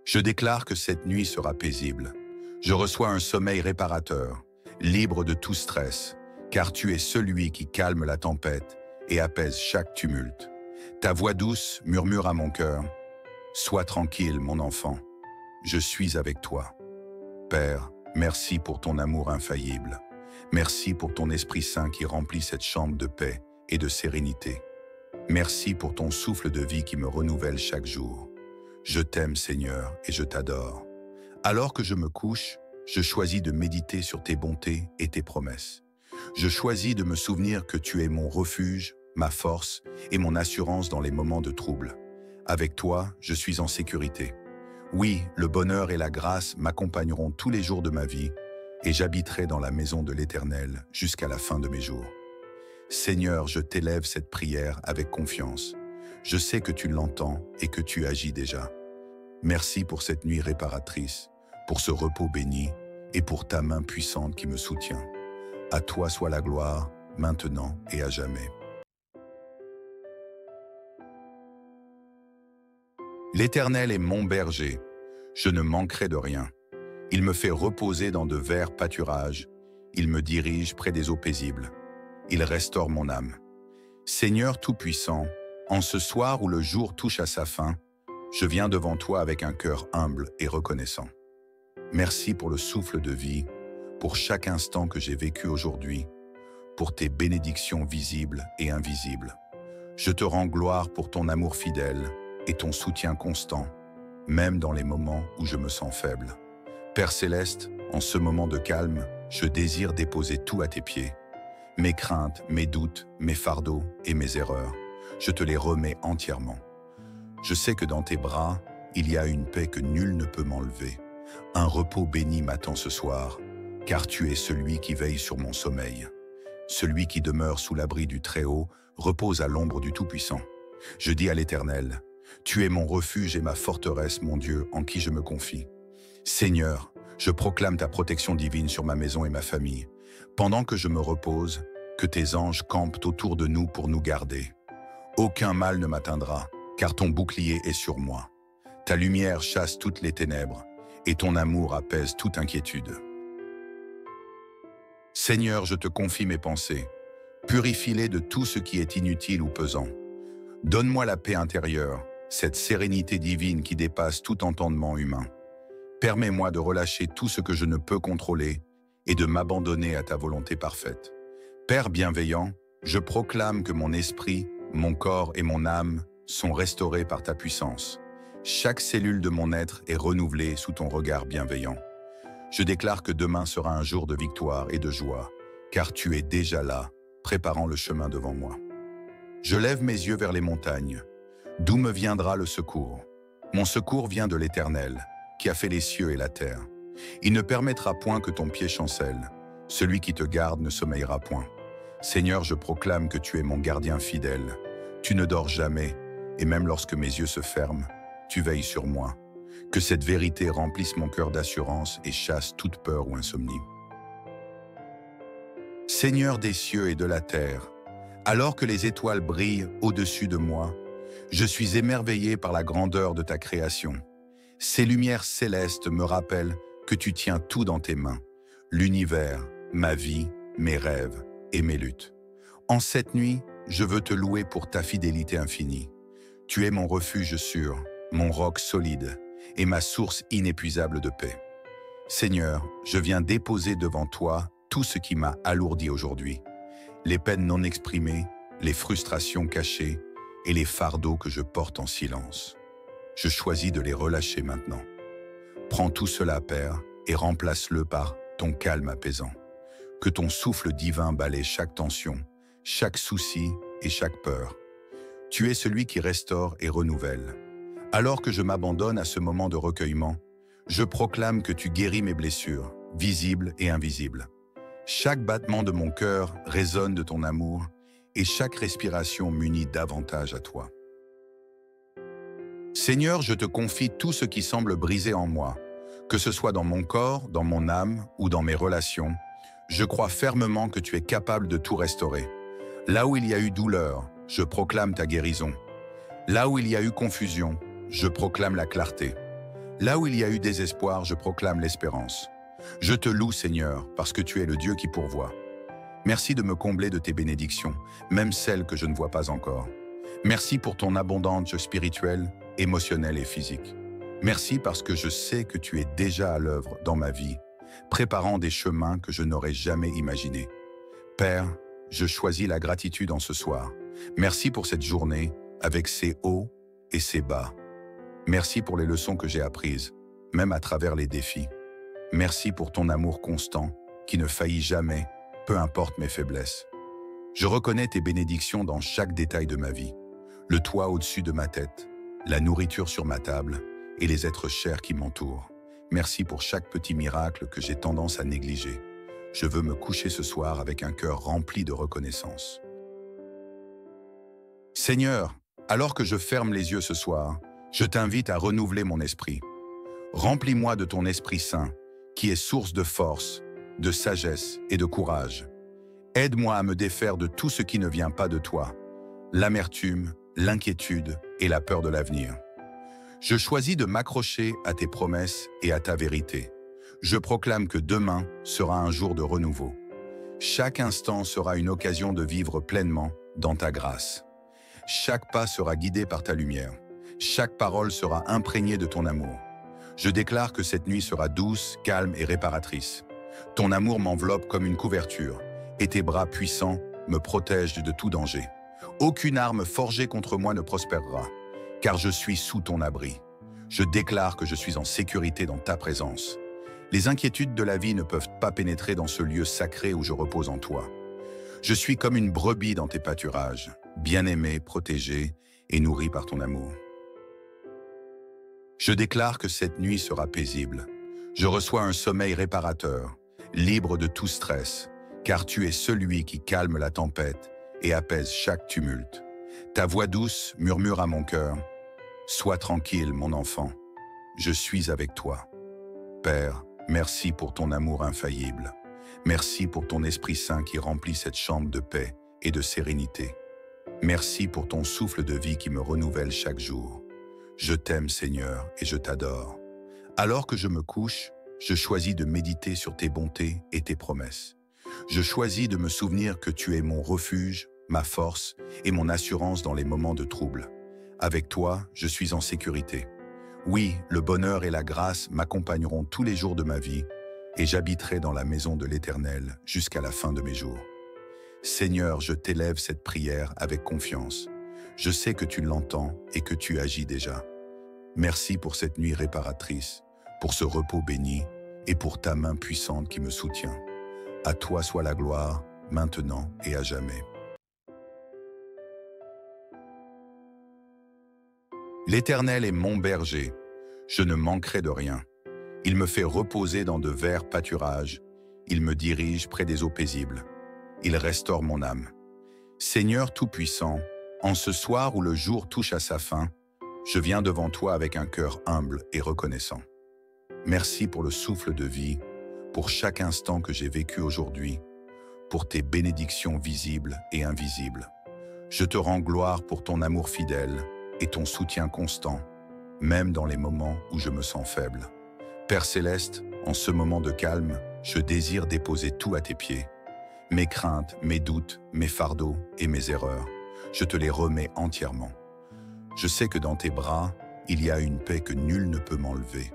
Je déclare que cette nuit sera paisible. Je reçois un sommeil réparateur, libre de tout stress, car tu es celui qui calme la tempête et apaise chaque tumulte. Ta voix douce murmure à mon cœur, « Sois tranquille, mon enfant, je suis avec toi. » Père, merci pour ton amour infaillible. Merci pour ton Esprit Saint qui remplit cette chambre de paix et de sérénité. Merci pour ton souffle de vie qui me renouvelle chaque jour. Je t'aime, Seigneur, et je t'adore. Alors que je me couche, je choisis de méditer sur tes bontés et tes promesses. Je choisis de me souvenir que tu es mon refuge, ma force et mon assurance dans les moments de trouble. Avec toi, je suis en sécurité. Oui, le bonheur et la grâce m'accompagneront tous les jours de ma vie et j'habiterai dans la maison de l'Éternel jusqu'à la fin de mes jours. Seigneur, je t'élève cette prière avec confiance. Je sais que tu l'entends et que tu agis déjà. Merci pour cette nuit réparatrice, pour ce repos béni et pour ta main puissante qui me soutient. À toi soit la gloire, maintenant et à jamais. L'Éternel est mon berger, je ne manquerai de rien. Il me fait reposer dans de verts pâturages, il me dirige près des eaux paisibles. Il restaure mon âme. Seigneur Tout-Puissant, en ce soir où le jour touche à sa fin, je viens devant toi avec un cœur humble et reconnaissant. Merci pour le souffle de vie, pour chaque instant que j'ai vécu aujourd'hui, pour tes bénédictions visibles et invisibles. Je te rends gloire pour ton amour fidèle et ton soutien constant, même dans les moments où je me sens faible. Père Céleste, en ce moment de calme, je désire déposer tout à tes pieds. Mes craintes, mes doutes, mes fardeaux et mes erreurs, je te les remets entièrement. Je sais que dans tes bras, il y a une paix que nul ne peut m'enlever. Un repos béni m'attend ce soir, car tu es celui qui veille sur mon sommeil. Celui qui demeure sous l'abri du Très-Haut repose à l'ombre du Tout-Puissant. Je dis à l'Éternel, tu es mon refuge et ma forteresse, mon Dieu, en qui je me confie. Seigneur, je proclame ta protection divine sur ma maison et ma famille. Pendant que je me repose, que tes anges campent autour de nous pour nous garder. Aucun mal ne m'atteindra, car ton bouclier est sur moi. Ta lumière chasse toutes les ténèbres, et ton amour apaise toute inquiétude. Seigneur, je te confie mes pensées. Purifie-les de tout ce qui est inutile ou pesant. Donne-moi la paix intérieure, cette sérénité divine qui dépasse tout entendement humain. Permets-moi de relâcher tout ce que je ne peux contrôler et de m'abandonner à ta volonté parfaite. Père bienveillant, je proclame que mon esprit, mon corps et mon âme sont restaurés par ta puissance. Chaque cellule de mon être est renouvelée sous ton regard bienveillant. Je déclare que demain sera un jour de victoire et de joie, car tu es déjà là, préparant le chemin devant moi. Je lève mes yeux vers les montagnes. D'où me viendra le secours? Mon secours vient de l'Éternel, qui a fait les cieux et la terre. Il ne permettra point que ton pied chancelle. Celui qui te garde ne sommeillera point. Seigneur, je proclame que tu es mon gardien fidèle. Tu ne dors jamais, et même lorsque mes yeux se ferment, tu veilles sur moi. Que cette vérité remplisse mon cœur d'assurance et chasse toute peur ou insomnie. Seigneur des cieux et de la terre, alors que les étoiles brillent au-dessus de moi, je suis émerveillé par la grandeur de ta création. Ces lumières célestes me rappellent que tu tiens tout dans tes mains, l'univers, ma vie, mes rêves et mes luttes. En cette nuit, je veux te louer pour ta fidélité infinie. Tu es mon refuge sûr, mon roc solide et ma source inépuisable de paix. Seigneur, je viens déposer devant toi tout ce qui m'a alourdi aujourd'hui, les peines non exprimées, les frustrations cachées et les fardeaux que je porte en silence. Je choisis de les relâcher maintenant. Prends tout cela, Père, et remplace-le par ton calme apaisant. Que ton souffle divin balaie chaque tension, chaque souci et chaque peur. Tu es celui qui restaure et renouvelle. Alors que je m'abandonne à ce moment de recueillement, je proclame que tu guéris mes blessures, visibles et invisibles. Chaque battement de mon cœur résonne de ton amour et chaque respiration m'unit davantage à toi. Seigneur, je te confie tout ce qui semble brisé en moi, que ce soit dans mon corps, dans mon âme ou dans mes relations. Je crois fermement que tu es capable de tout restaurer. Là où il y a eu douleur, je proclame ta guérison. Là où il y a eu confusion, je proclame la clarté. Là où il y a eu désespoir, je proclame l'espérance. Je te loue, Seigneur, parce que tu es le Dieu qui pourvoit. Merci de me combler de tes bénédictions, même celles que je ne vois pas encore. Merci pour ton abondance spirituelle, émotionnelle et physique. Merci parce que je sais que tu es déjà à l'œuvre dans ma vie, préparant des chemins que je n'aurais jamais imaginés. Père, je choisis la gratitude en ce soir. Merci pour cette journée, avec ses hauts et ses bas. Merci pour les leçons que j'ai apprises, même à travers les défis. Merci pour ton amour constant, qui ne faillit jamais, peu importe mes faiblesses. Je reconnais tes bénédictions dans chaque détail de ma vie. Le toit au-dessus de ma tête, la nourriture sur ma table et les êtres chers qui m'entourent. Merci pour chaque petit miracle que j'ai tendance à négliger. Je veux me coucher ce soir avec un cœur rempli de reconnaissance. Seigneur, alors que je ferme les yeux ce soir, je t'invite à renouveler mon esprit. Remplis-moi de ton Esprit Saint, qui est source de force, de sagesse et de courage. Aide-moi à me défaire de tout ce qui ne vient pas de toi, l'amertume, l'inquiétude et la peur de l'avenir. Je choisis de m'accrocher à tes promesses et à ta vérité. Je proclame que demain sera un jour de renouveau. Chaque instant sera une occasion de vivre pleinement dans ta grâce. Chaque pas sera guidé par ta lumière. Chaque parole sera imprégnée de ton amour. Je déclare que cette nuit sera douce, calme et réparatrice. Ton amour m'enveloppe comme une couverture, et tes bras puissants me protègent de tout danger. Aucune arme forgée contre moi ne prospérera, car je suis sous ton abri. Je déclare que je suis en sécurité dans ta présence. Les inquiétudes de la vie ne peuvent pas pénétrer dans ce lieu sacré où je repose en toi. Je suis comme une brebis dans tes pâturages, bien-aimée, protégée et nourrie par ton amour. Je déclare que cette nuit sera paisible. Je reçois un sommeil réparateur, libre de tout stress, car tu es celui qui calme la tempête et apaise chaque tumulte. Ta voix douce murmure à mon cœur, « Sois tranquille, mon enfant, je suis avec toi. » Père, merci pour ton amour infaillible. Merci pour ton Esprit Saint qui remplit cette chambre de paix et de sérénité. Merci pour ton souffle de vie qui me renouvelle chaque jour. Je t'aime, Seigneur, et je t'adore. Alors que je me couche, je choisis de méditer sur tes bontés et tes promesses. Je choisis de me souvenir que tu es mon refuge, ma force et mon assurance dans les moments de trouble. Avec toi, je suis en sécurité. Oui, le bonheur et la grâce m'accompagneront tous les jours de ma vie et j'habiterai dans la maison de l'Éternel jusqu'à la fin de mes jours. Seigneur, je t'élève cette prière avec confiance. Je sais que tu l'entends et que tu agis déjà. Merci pour cette nuit réparatrice, pour ce repos béni et pour ta main puissante qui me soutient. À toi soit la gloire, maintenant et à jamais. L'Éternel est mon berger, je ne manquerai de rien. Il me fait reposer dans de verts pâturages, il me dirige près des eaux paisibles. Il restaure mon âme. Seigneur Tout-Puissant, en ce soir où le jour touche à sa fin, je viens devant toi avec un cœur humble et reconnaissant. Merci pour le souffle de vie, pour chaque instant que j'ai vécu aujourd'hui, pour tes bénédictions visibles et invisibles. Je te rends gloire pour ton amour fidèle et ton soutien constant, même dans les moments où je me sens faible. Père Céleste, en ce moment de calme, je désire déposer tout à tes pieds. Mes craintes, mes doutes, mes fardeaux et mes erreurs, je te les remets entièrement. Je sais que dans tes bras, il y a une paix que nul ne peut m'enlever.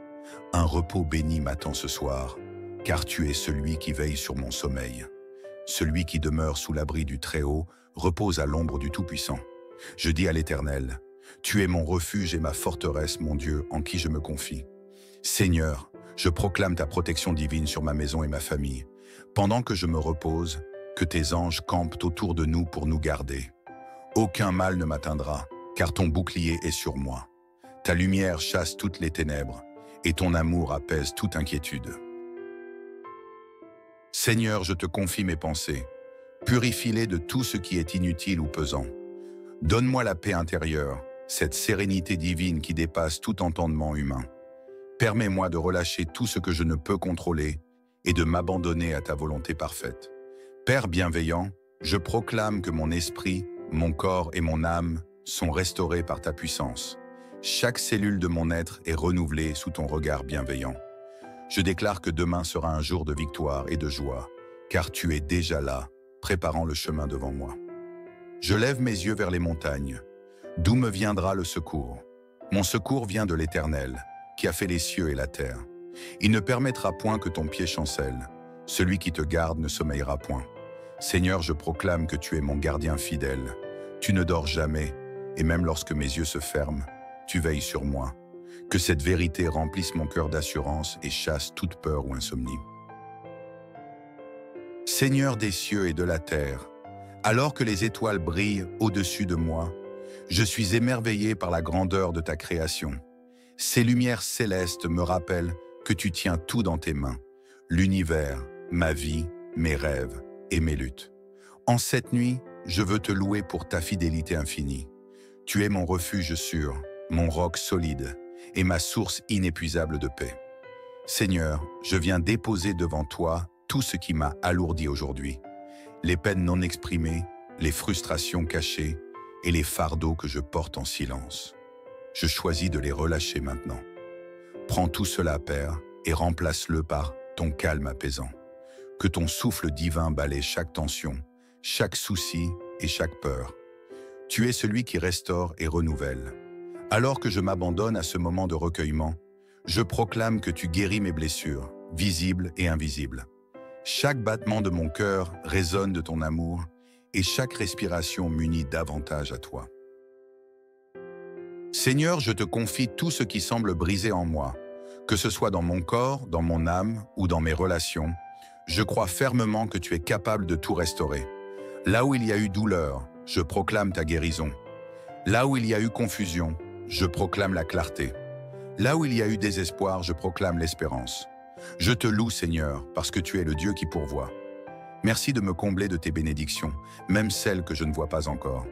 Un repos béni m'attend ce soir, car tu es celui qui veille sur mon sommeil. Celui qui demeure sous l'abri du Très-Haut repose à l'ombre du Tout-Puissant. Je dis à l'Éternel, tu es mon refuge et ma forteresse, mon Dieu, en qui je me confie. Seigneur, je proclame ta protection divine sur ma maison et ma famille. Pendant que je me repose, que tes anges campent autour de nous pour nous garder. Aucun mal ne m'atteindra, car ton bouclier est sur moi. Ta lumière chasse toutes les ténèbres, et ton amour apaise toute inquiétude. Seigneur, je te confie mes pensées. Purifie-les de tout ce qui est inutile ou pesant. Donne-moi la paix intérieure, cette sérénité divine qui dépasse tout entendement humain. Permets-moi de relâcher tout ce que je ne peux contrôler et de m'abandonner à ta volonté parfaite. Père bienveillant, je proclame que mon esprit, mon corps et mon âme sont restaurés par ta puissance. Chaque cellule de mon être est renouvelée sous ton regard bienveillant. Je déclare que demain sera un jour de victoire et de joie, car tu es déjà là, préparant le chemin devant moi. Je lève mes yeux vers les montagnes. D'où me viendra le secours? Mon secours vient de l'Éternel, qui a fait les cieux et la terre. Il ne permettra point que ton pied chancelle. Celui qui te garde ne sommeillera point. Seigneur, je proclame que tu es mon gardien fidèle. Tu ne dors jamais, et même lorsque mes yeux se ferment, tu veilles sur moi. Que cette vérité remplisse mon cœur d'assurance et chasse toute peur ou insomnie. Seigneur des cieux et de la terre, alors que les étoiles brillent au-dessus de moi, je suis émerveillé par la grandeur de ta création. Ces lumières célestes me rappellent que tu tiens tout dans tes mains, l'univers, ma vie, mes rêves et mes luttes. En cette nuit, je veux te louer pour ta fidélité infinie. Tu es mon refuge sûr, mon roc solide et ma source inépuisable de paix. Seigneur, je viens déposer devant toi tout ce qui m'a alourdi aujourd'hui. Les peines non exprimées, les frustrations cachées et les fardeaux que je porte en silence. je choisis de les relâcher maintenant. Prends tout cela, Père, et remplace-le par ton calme apaisant. Que ton souffle divin balaie chaque tension, chaque souci et chaque peur. Tu es celui qui restaure et renouvelle. Alors que je m'abandonne à ce moment de recueillement, je proclame que tu guéris mes blessures, visibles et invisibles. Chaque battement de mon cœur résonne de ton amour et chaque respiration m'unit davantage à toi. Seigneur, je te confie tout ce qui semble brisé en moi, que ce soit dans mon corps, dans mon âme ou dans mes relations. Je crois fermement que tu es capable de tout restaurer. Là où il y a eu douleur, je proclame ta guérison. Là où il y a eu confusion, je proclame la clarté. Là où il y a eu désespoir, je proclame l'espérance. Je te loue, Seigneur, parce que tu es le Dieu qui pourvoit. Merci de me combler de tes bénédictions, même celles que je ne vois pas encore.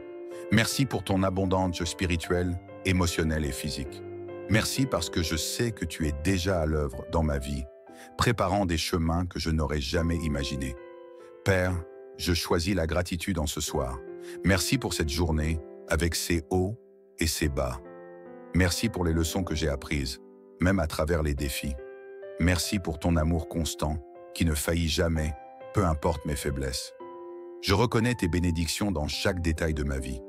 Merci pour ton abondance spirituelle, émotionnelle et physique. Merci parce que je sais que tu es déjà à l'œuvre dans ma vie, préparant des chemins que je n'aurais jamais imaginés. Père, je choisis la gratitude en ce soir. Merci pour cette journée, avec ses hauts et ses bas. Merci pour les leçons que j'ai apprises, même à travers les défis. Merci pour ton amour constant, qui ne faillit jamais, peu importe mes faiblesses. Je reconnais tes bénédictions dans chaque détail de ma vie.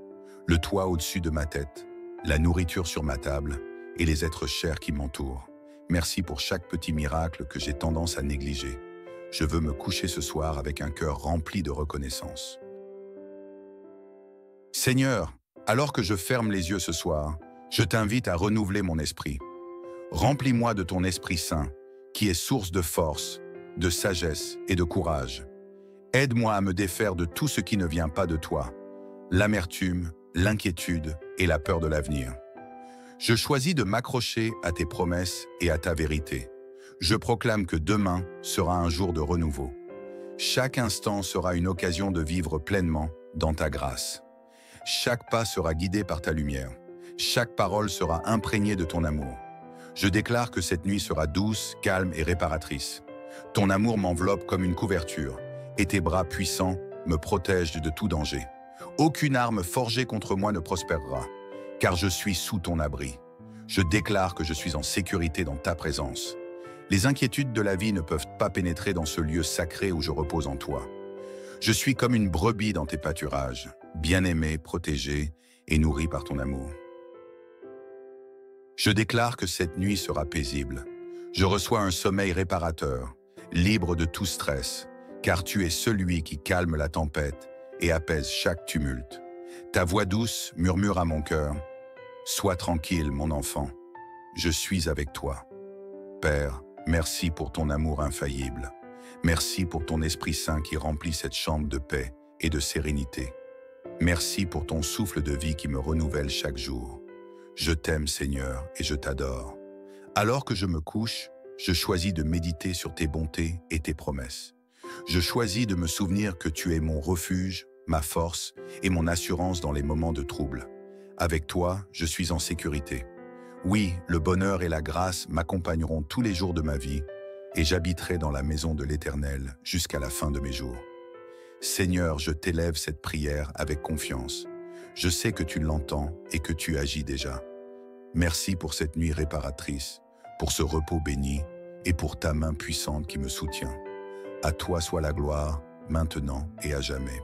Le toit au-dessus de ma tête, la nourriture sur ma table et les êtres chers qui m'entourent. Merci pour chaque petit miracle que j'ai tendance à négliger. Je veux me coucher ce soir avec un cœur rempli de reconnaissance. Seigneur, alors que je ferme les yeux ce soir, je t'invite à renouveler mon esprit. Remplis-moi de ton Esprit Saint, qui est source de force, de sagesse et de courage. Aide-moi à me défaire de tout ce qui ne vient pas de toi, l'amertume, l'inquiétude et la peur de l'avenir. Je choisis de m'accrocher à tes promesses et à ta vérité. Je proclame que demain sera un jour de renouveau. Chaque instant sera une occasion de vivre pleinement dans ta grâce. Chaque pas sera guidé par ta lumière. Chaque parole sera imprégnée de ton amour. Je déclare que cette nuit sera douce, calme et réparatrice. Ton amour m'enveloppe comme une couverture, et tes bras puissants me protègent de tout danger. Aucune arme forgée contre moi ne prospérera, car je suis sous ton abri. Je déclare que je suis en sécurité dans ta présence. Les inquiétudes de la vie ne peuvent pas pénétrer dans ce lieu sacré où je repose en toi. Je suis comme une brebis dans tes pâturages, bien-aimée, protégée et nourrie par ton amour. Je déclare que cette nuit sera paisible. Je reçois un sommeil réparateur, libre de tout stress, car tu es celui qui calme la tempête et apaise chaque tumulte. Ta voix douce murmure à mon cœur, « Sois tranquille, mon enfant, je suis avec toi. » Père, merci pour ton amour infaillible. Merci pour ton Esprit Saint qui remplit cette chambre de paix et de sérénité. Merci pour ton souffle de vie qui me renouvelle chaque jour. Je t'aime, Seigneur, et je t'adore. Alors que je me couche, je choisis de méditer sur tes bontés et tes promesses. Je choisis de me souvenir que tu es mon refuge, ma force et mon assurance dans les moments de trouble. Avec toi, je suis en sécurité. Oui, le bonheur et la grâce m'accompagneront tous les jours de ma vie et j'habiterai dans la maison de l'Éternel jusqu'à la fin de mes jours. Seigneur, je t'élève cette prière avec confiance. Je sais que tu l'entends et que tu agis déjà. Merci pour cette nuit réparatrice, pour ce repos béni et pour ta main puissante qui me soutient. À toi soit la gloire, maintenant et à jamais.